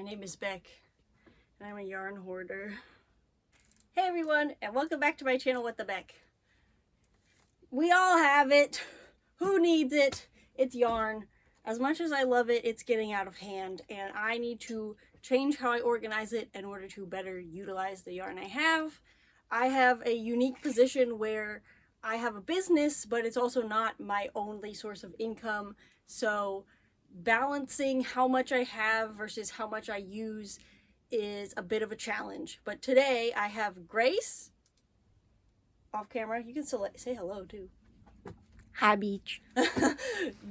My name is Beck, and I'm a yarn hoarder. Hey everyone, and welcome back to my channel with the Beck. We all have it. Who needs it? It's yarn. As much as I love it, it's getting out of hand, and I need to change how I organize it in order to better utilize the yarn I have. I have a unique position where I have a business, but it's also not my only source of income, so balancing how much I have versus how much I use is a bit of a challenge. But today I have Grace off camera. You can still say hello too. Hi, Beach.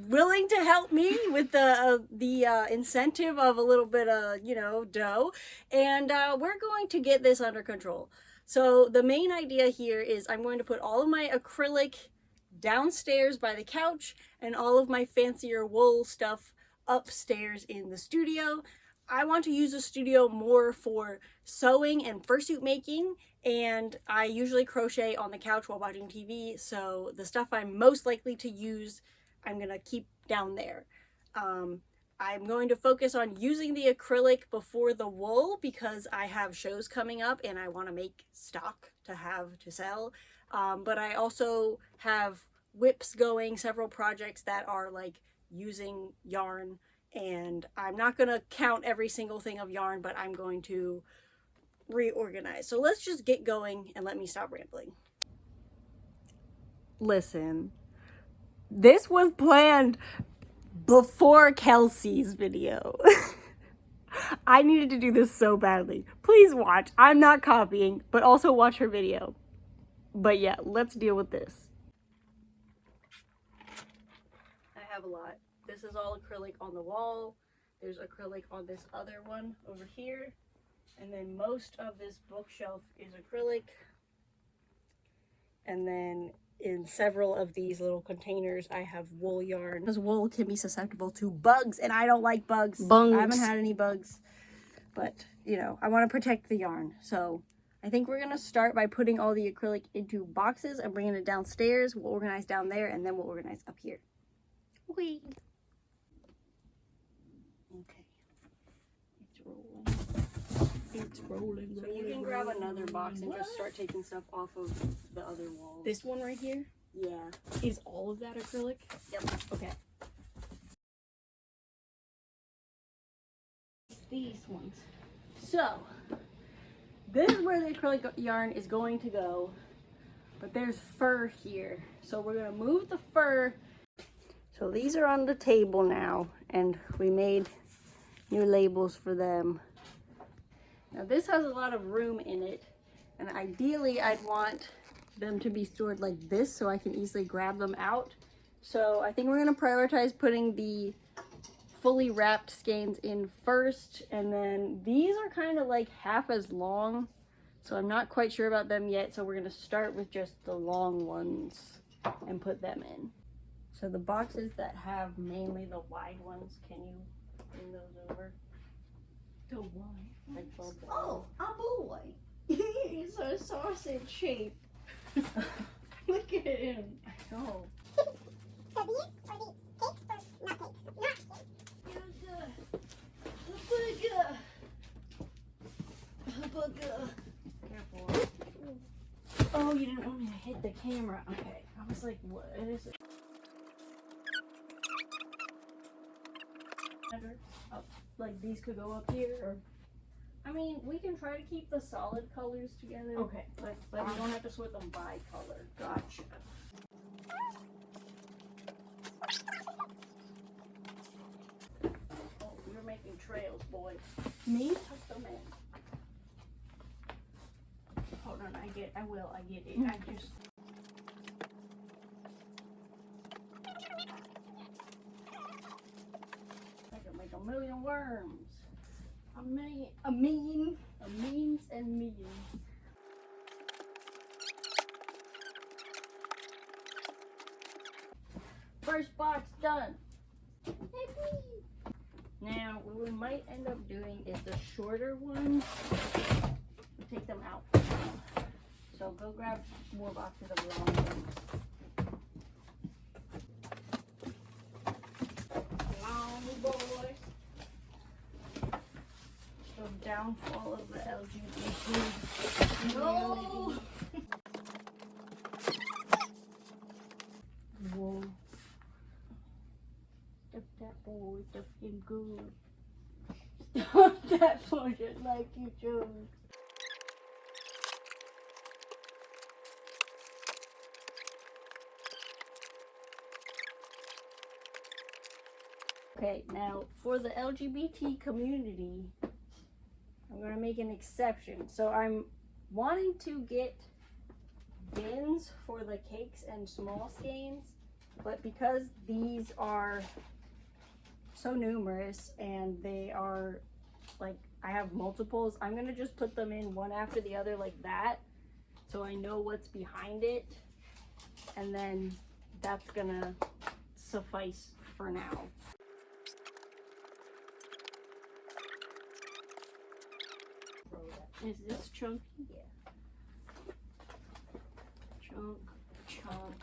Willing to help me with the incentive of a little bit of, dough. And we're going to get this under control. So the main idea here is I'm going to put all of my acrylic downstairs by the couch and all of my fancier wool stuff upstairs in the studio. I want to use the studio more for sewing and fursuit making, and I usually crochet on the couch while watching TV, so the stuff I'm most likely to use I'm gonna keep down there. I'm going to focus on using the acrylic before the wool because I have shows coming up and I want to make stock to have to sell, but I also have whips going, several projects that are like using yarn, and I'm not going to count every single thing of yarn, but I'm going to reorganize. So let's just get going and let me stop rambling. Listen, this was planned before Kelsey's video. I needed to do this so badly. Please watch. I'm not copying, but also watch her video. But yeah, let's deal with this. I have a lot. This is all acrylic on the wall. There's acrylic on this other one over here. And then most of this bookshelf is acrylic. And then in several of these little containers, I have wool yarn. Because wool can be susceptible to bugs, and I don't like bugs. I haven't had any bugs. But, I want to protect the yarn. So I think we're going to start by putting all the acrylic into boxes and bringing it downstairs. We'll organize down there, and then we'll organize up here. Whee! Okay. It's rolling. It's rolling. So you can grab another box and just start taking stuff off of the other wall. This one right here? Yeah. Is all of that acrylic? Yep. Okay. These ones. So, this is where the acrylic yarn is going to go. But there's fur here. So we're going to move the fur. So these are on the table now, and we made new labels for them. Now this has a lot of room in it, and ideally I'd want them to be stored like this so I can easily grab them out. So I think we're going to prioritize putting the fully wrapped skeins in first, and then these are kind of like half as long, so I'm not quite sure about them yet, so we're going to start with just the long ones and put them in. So the boxes that have mainly the wide ones, can you bring those over? The one. Like Oh, a boy. He's a sausage shape. Look at him. I know. So these are the cakes or not cakes? Not cakes. Careful. Oh, you didn't want me to hit the camera. Okay. I was like, what is it? Oh, like these could go up here, or I mean, we can try to keep the solid colors together. Okay. But we don't have to sort them by color. Gotcha. Oh, you're making trails, boy. Me? Tuck them in. Hold on, I get it. I just... I can make a million worms. A millions and millions. First box done. Now, what we might end up doing is the shorter ones. We'll take them out for now. So go grab more boxes of long ones. Long boy. The downfall of the LGBT. No! Whoa. Stuff that boy, looking good. Stop that for just like you chose. Okay, now for the LGBT community, I'm going to make an exception. So I'm wanting to get bins for the cakes and small skeins, but because these are so numerous and they are like, I have multiples, I'm going to just put them in one after the other like that, so I know what's behind it, and then that's going to suffice for now. Is this chunky? Yeah. Chunk, chunk,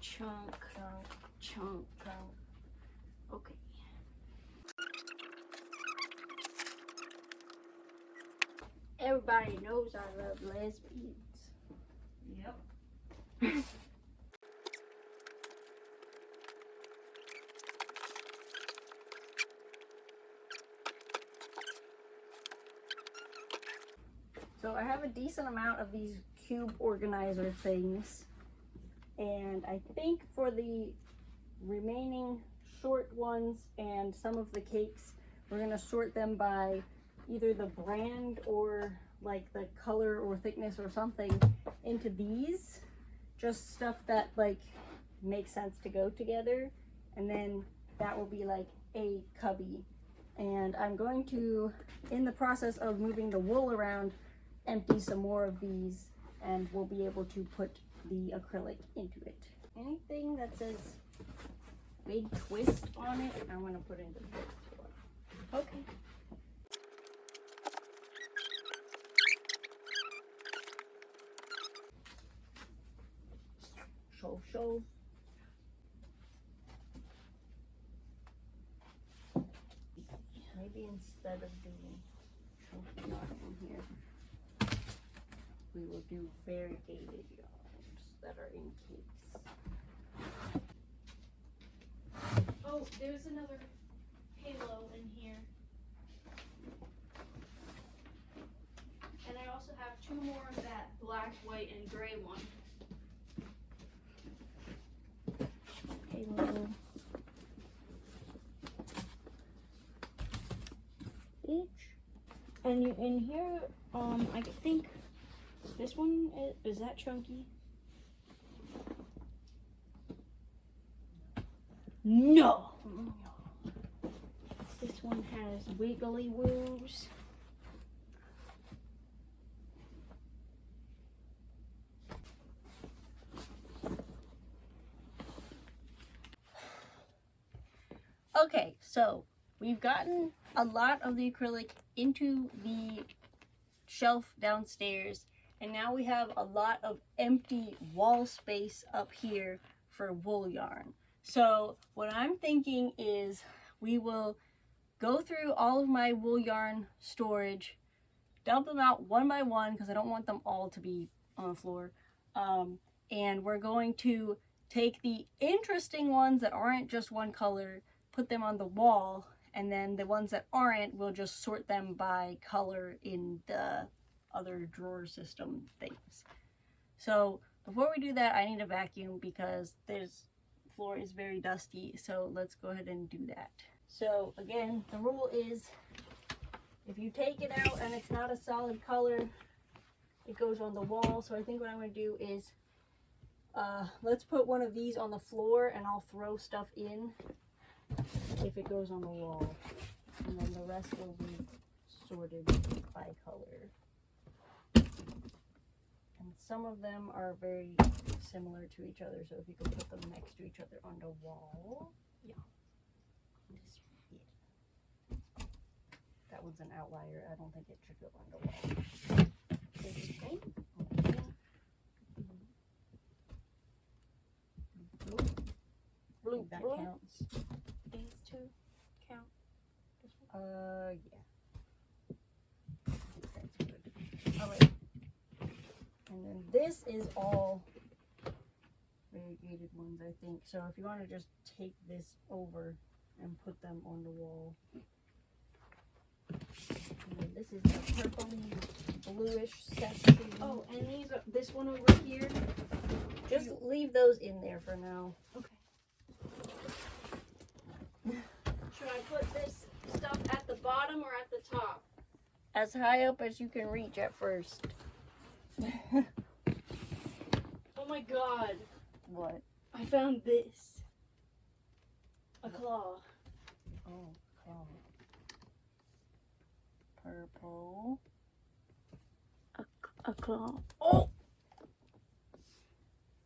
chunk, chunk, chunk, chunk. Okay. Everybody knows I love lesbians. Yep. So I have a decent amount of these cube organizer things, and I think for the remaining short ones and some of the cakes, we're going to sort them by either the brand or like the color or thickness or something into these, just stuff that like makes sense to go together, and then that will be like a cubby. And I'm going to, in the process of moving the wool around, empty some more of these, and we'll be able to put the acrylic into it. Anything that says big twist on it, I'm going to put into this. Okay. Show. Maybe instead of doing show yarn in here, we will do variegated yarns that are in cakes. Oh, there's another halo in here. And I also have 2 more of that black, white, and gray one. Halo. Each. And you in here, I think this one is that chunky? No. This one has wiggly woos. Okay, so we've gotten a lot of the acrylic into the shelf downstairs, and now we have a lot of empty wall space up here for wool yarn. So what I'm thinking is we will go through all of my wool yarn storage, dump them out one by one because I don't want them all to be on the floor, and we're going to take the interesting ones that aren't just one color, put them on the wall, and then the ones that aren't, we'll just sort them by color in the other drawer system things. So before we do that, I need a vacuum because this floor is very dusty, so let's go ahead and do that. So again, the rule is if you take it out and it's not a solid color, it goes on the wall. So I think what I'm going to do is let's put one of these on the floor and I'll throw stuff in if it goes on the wall, and then the rest will be sorted by color. And some of them are very similar to each other, so if you can put them next to each other on the wall. Yeah. That one's an outlier. I don't think it should go on the wall. Blue, that counts. These two count? Yeah. this is all variegated ones, I think. So if you want to just take this over and put them on the wall. And then this is the purpley bluish section. Oh, and these are, this one over here. Just leave those in there for now. Okay. Should I put this stuff at the bottom or at the top? As high up as you can reach at first. Oh my god. What? I found this. A claw. Oh, claw. Purple. A claw. Oh!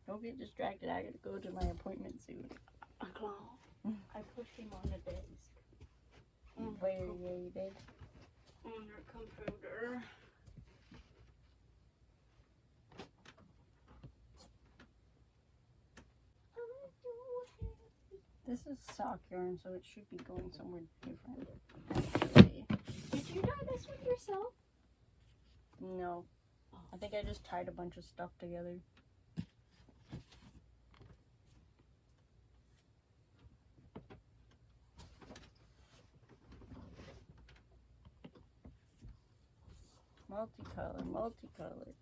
Don't get distracted. I gotta go to my appointment soon. A claw. I put him on the desk. Variegated. On your computer. This is sock yarn, so it should be going somewhere different. Actually. Did you dye this one yourself? No. I think I just tied a bunch of stuff together. Multicolor, multicolor.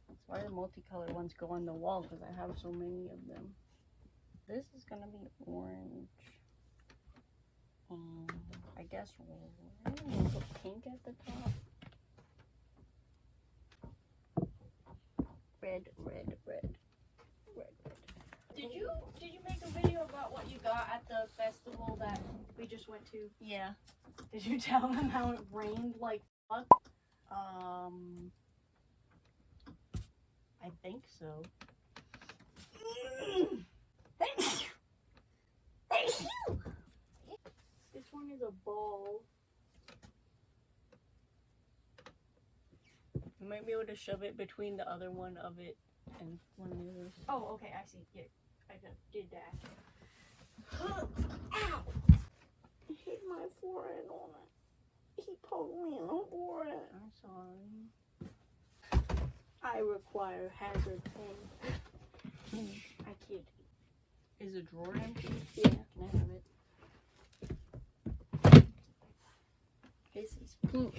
That's why the multicolor ones go on the wall, because I have so many of them. This is gonna be orange. I guess red. Put pink at the top. Red, red, red, red, red. Did you make a video about what you got at the festival that we just went to? Yeah. Did you tell them how it rained like fuck? I think so. Thank you. Thank you. This one is a ball. You might be able to shove it between the other one of it and one of the others. Oh, okay, I see. Yeah, I did that. Ow! I hit my forehead on it. He poked me in the forehead. I'm sorry. I require hazard pay. I kid. Is the drawer empty? Yeah. Can I have it? This is pink.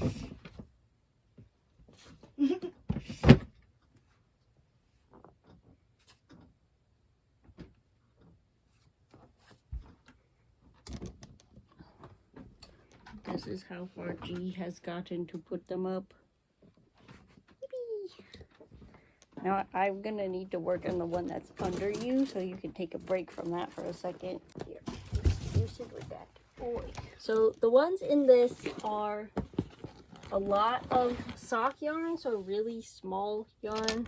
This is how far G has gotten to put them up. Yippee. Now I'm gonna need to work on the one that's under you, so you can take a break from that for a second. Here, you sit with that. Boy. So the ones in this are a lot of sock yarn, so really small yarn.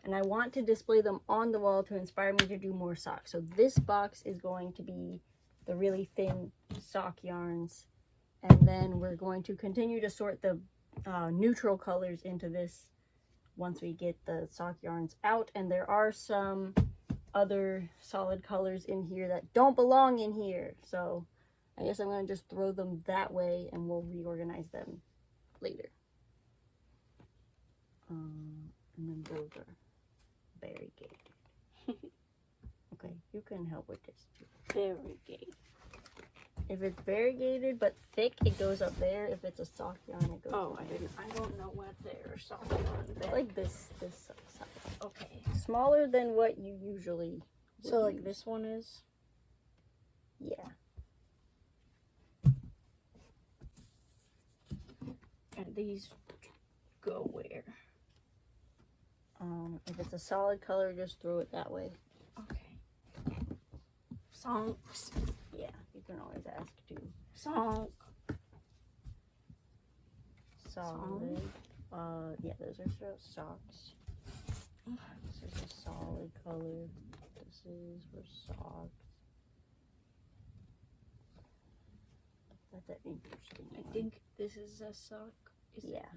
And I want to display them on the wall to inspire me to do more socks. So this box is going to be the really thin sock yarns. And then we're going to continue to sort the neutral colors into this once we get the sock yarns out. And there are some other solid colors in here that don't belong in here. So I guess I'm going to just throw them that way and we'll reorganize them later. And then those are variegated. Okay, you can help with this too. Variegated. If it's variegated but thick, it goes up there. If it's a sock yarn, it goes up there. I don't know what they're sock yarn. It's like this size. Okay. Smaller than what you usually would So like use. this one is. Yeah. And these go where? If it's a solid color, just throw it that way. Okay. Songs. Yeah, you can always ask to. Song. Solid. Yeah, those are socks. This is a solid color. This is for socks. That's an interesting I one. think this is a sock. Yeah.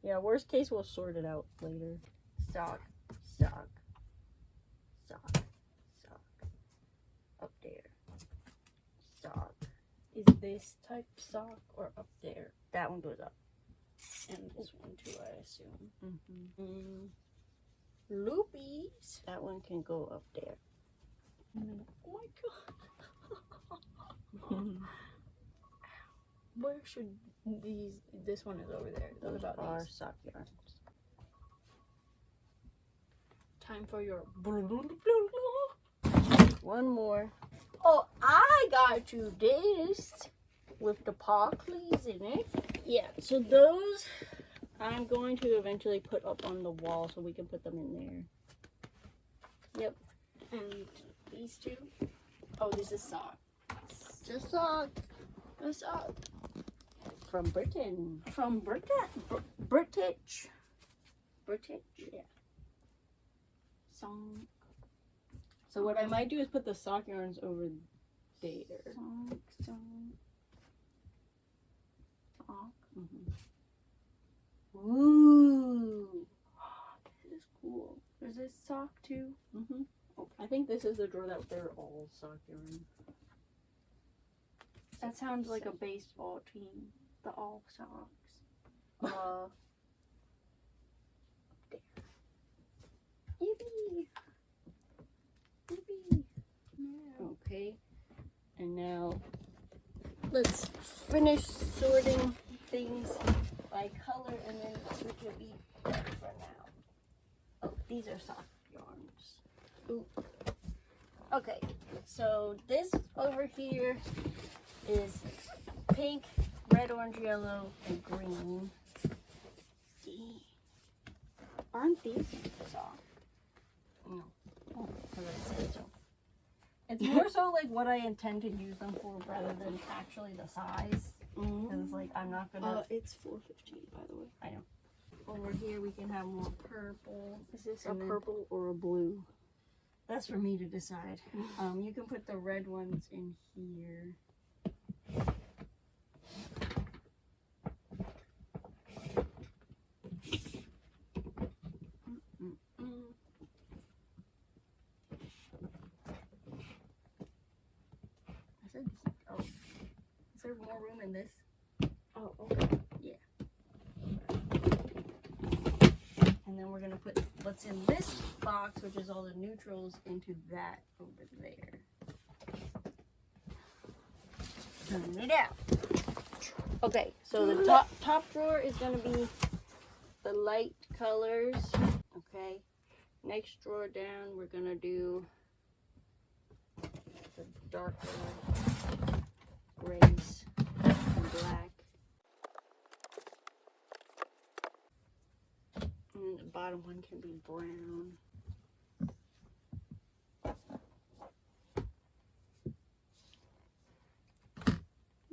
Yeah, worst case, we'll sort it out later. Sock, sock, sock, sock. Up there. Sock. Is this type sock or up there? That one goes up. And this one too, I assume. Mm-hmm. Loopies. That one can go up there. Oh my god. Where should this one is over there. What about Our these? sock yarns. Time for your One more. Oh, I got you this with the sparklies in it. Yeah, so those I'm going to eventually put up on the wall so we can put them in there. Yep. And these two. Oh, this is sock. Just socks A sock from Britain. from British. British? Yeah. Song. So what I might do is put the sock yarns over there. Sock. Mm-hmm. Ooh. This is cool. Is this sock too? Mm-hmm. I think this is the drawer that they're all sock yarn. That sounds like a baseball team. The all socks. Yippee! Yippee! Okay. And now let's finish sorting things by color and then we can be done for now. Oh, these are sock yarns. Ooh. Okay, so this over here is pink, red, orange, yellow, and green. Aren't these sock? No. Oh, I already said so. It's more so like what I intend to use them for rather than actually the size. Because like I'm not gonna. It's $4.15 by the way. I know. Over here we can have more purple. Is this a And then- purple or a blue? That's for me to decide. You can put the red ones in here. I said, oh, is there more room in this? Oh, okay. And then we're gonna put what's in this box, which is all the neutrals, into that over there. Turn it out. Okay, so the top drawer is gonna be the light colors. Okay. Next drawer down, we're gonna do the darker grays and black. And the bottom one can be brown.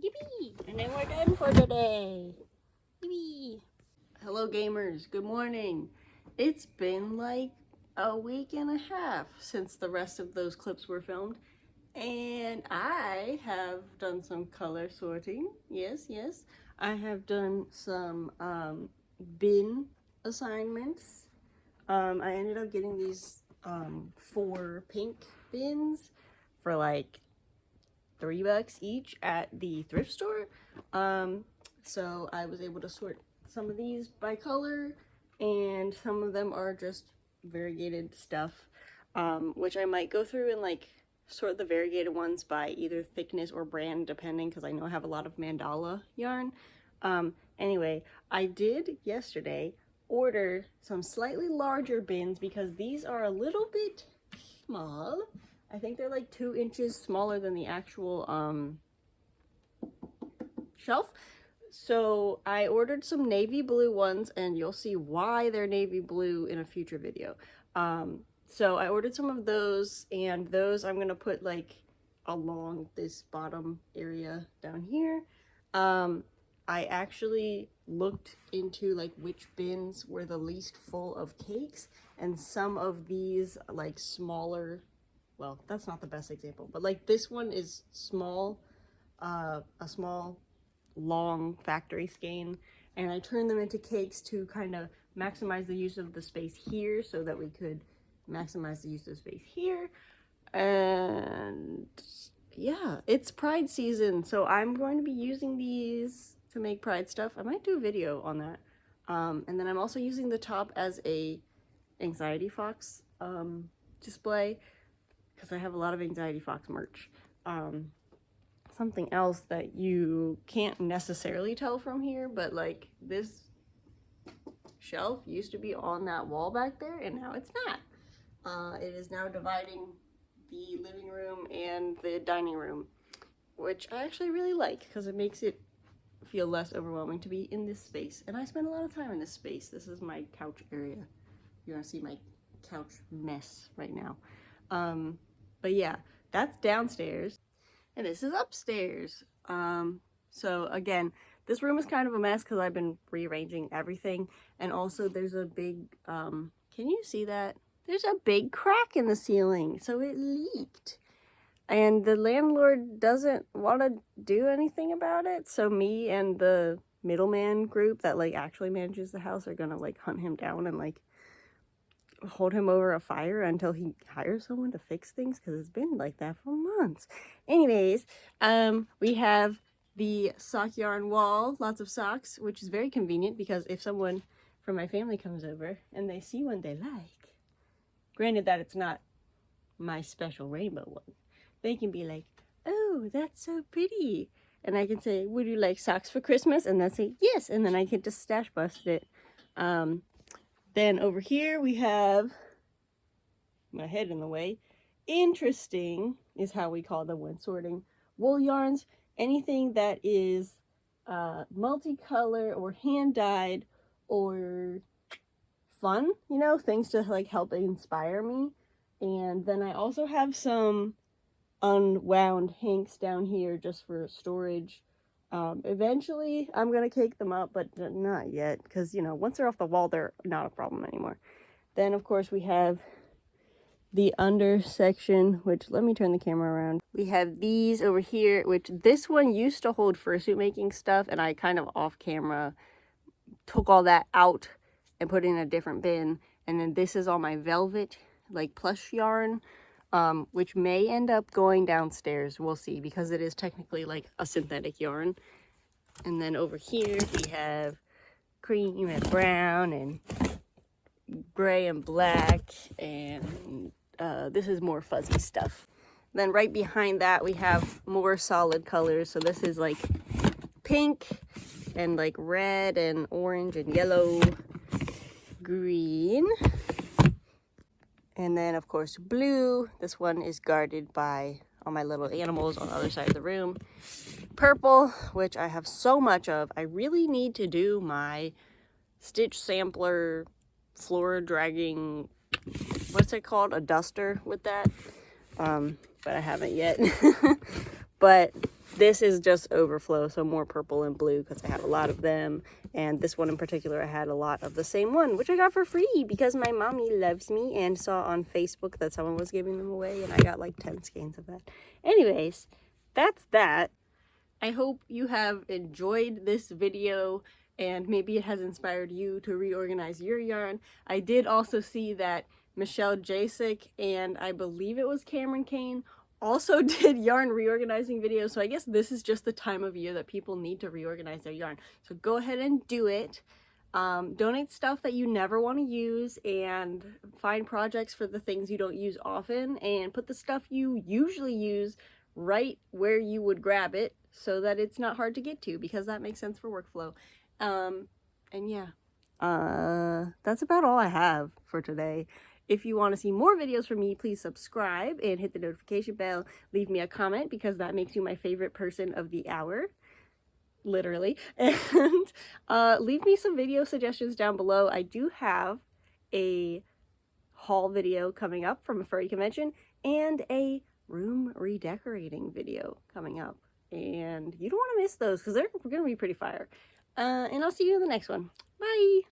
Yippee! And then we're done for today. Yippee! Hello gamers, good morning. It's been like a week and a half since the rest of those clips were filmed. And I have done some color sorting. Yes. I have done some bin assignments. I ended up getting these 4 pink bins for like $3 each at the thrift store. So I was able to sort some of these by color, and some of them are just variegated stuff, which I might go through and like sort the variegated ones by either thickness or brand, depending, because I know I have a lot of mandala yarn. Anyway, I did yesterday order some slightly larger bins because these are a little bit small. I think they're like 2 inches smaller than the actual shelf. So I ordered some navy blue ones, and you'll see why they're navy blue in a future video. So I ordered some of those, and those I'm gonna put like along this bottom area down here. I actually looked into like which bins were the least full of cakes, and some of these like smaller, well, that's not the best example, but like this one is small, a small long factory skein, and I turned them into cakes to kind of maximize the use of the space here so that we could maximize the use of space here. And yeah, it's Pride season, so I'm going to be using these to make Pride stuff. I might do a video on that. And then I'm also using the top as a Anxiety Fox display because I have a lot of Anxiety Fox merch. Something else that you can't necessarily tell from here, but like this shelf used to be on that wall back there and now it's not. It is now dividing the living room and the dining room, which I actually really like because it makes it feel less overwhelming to be in this space. And I spend a lot of time in this space. This is my couch area. You're gonna see my couch mess right now. But yeah, that's downstairs. And this is upstairs. So again, this room is kind of a mess because I've been rearranging everything. And also there's a big, can you see that? There's a big crack in the ceiling, so it leaked. And the landlord doesn't want to do anything about it. So me and the middleman group that like actually manages the house are gonna like hunt him down and like hold him over a fire until he hires someone to fix things, because it's been like that for months. Anyways, we have the sock yarn wall, lots of socks, which is very convenient because if someone from my family comes over and they see one they like, granted that it's not my special rainbow one, they can be like, oh, that's so pretty. And I can say, would you like socks for Christmas? And they'll say, yes. And then I can just stash bust it. Then over here we have, my head in the way, interesting is how we call them when sorting wool yarns. Anything that is multicolor or hand-dyed or fun, you know, things to like help inspire me. And then I also have some unwound hanks down here just for storage. Eventually I'm gonna cake them up, but not yet, because you know, once they're off the wall they're not a problem anymore. Then of course we have the under section, which, let me turn the camera around. We have these over here, which this one used to hold fursuit making stuff, and I kind of off camera took all that out and put it in a different bin. And then this is all my velvet like plush yarn, which may end up going downstairs. We'll see, because it is technically like a synthetic yarn. And then over here we have cream and brown and gray and black, and this is more fuzzy stuff. Then right behind that we have more solid colors. So this is like pink and like red and orange and yellow, green. And then, of course, blue. This one is guarded by all my little animals on the other side of the room. Purple, which I have so much of. I really need to do my stitch sampler floor dragging, what's it called? A duster with that. But I haven't yet. But this is just overflow, so more purple and blue because I have a lot of them. And this one in particular, I had a lot of the same one, which I got for free because my mommy loves me and saw on Facebook that someone was giving them away, and I got like 10 skeins of that. Anyways, that's that. I hope you have enjoyed this video and maybe it has inspired you to reorganize your yarn. I did also see that Michelle Jasek and I believe it was Cameron Kane also did yarn reorganizing videos, so I guess this is just the time of year that people need to reorganize their yarn. So go ahead and do it. Donate stuff that you never want to use, and find projects for the things you don't use often, and put the stuff you usually use right where you would grab it so that it's not hard to get to, because that makes sense for workflow. And yeah, that's about all I have for today. If you want to see more videos from me, please subscribe and hit the notification bell. Leave me a comment because that makes you my favorite person of the hour. Literally. And leave me some video suggestions down below. I do have a haul video coming up from a furry convention and a room redecorating video coming up. And you don't want to miss those because they're going to be pretty fire. And I'll see you in the next one. Bye!